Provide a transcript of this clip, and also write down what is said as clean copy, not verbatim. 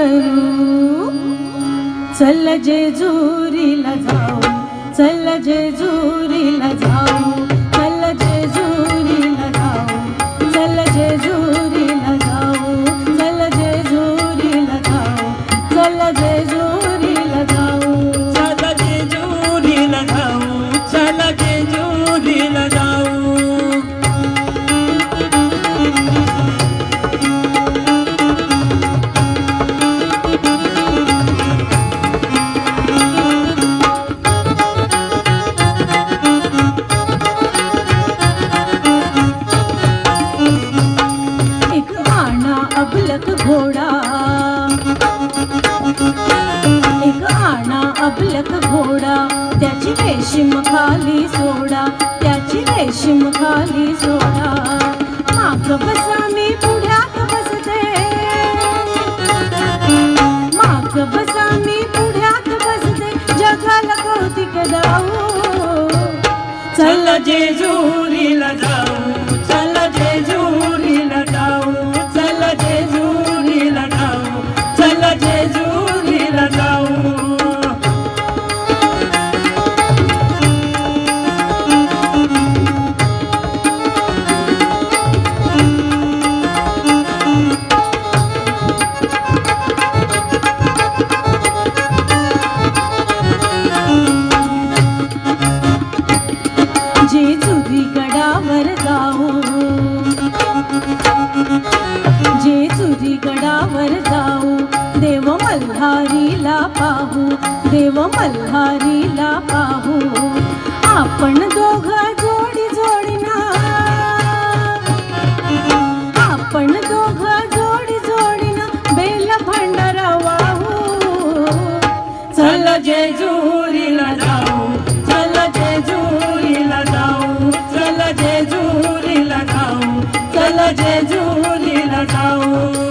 करू. चल जेजुरीला जाऊ, चल जेजुरीला जाऊ, चल जेजुरीला जाऊ, चल जेजुरीला जाऊ, चल जेजुरीला जाऊ, चल जेजुरीला जाऊ, चल जेजुरीला जाऊ, चल जेजुरीला जाऊ. अबलक घोडा, एक आणा अबलक घोडा, त्याची रेशीम खाली सोडा, त्याची रेशीम खाली सोडा. माग बसा मी पुढ्यात बसते, माग बसा मी पुढ्यात बसते, जगाला कौतिक दाऊ. चल जेजुरीला जाऊ, चल जेजुरीला जाऊ, चल जेजुरीला जाऊ, चल जेजुरीला जाऊ. जेजुरी गडावर जाऊ, जेजुरी गडावर जाऊ, देव मल्हारीला पाहू, देव मल्हारीला पाहू. आपण दोघं जोडी जोडीना, आपण दोघं जोडी जोडीना, बेल भंडारा वाहू. चल जेजुरीला जाऊ, चल जेजुरीला जाऊ, चल जेजुरीला जाऊ, चल जेजुरीला जाऊ.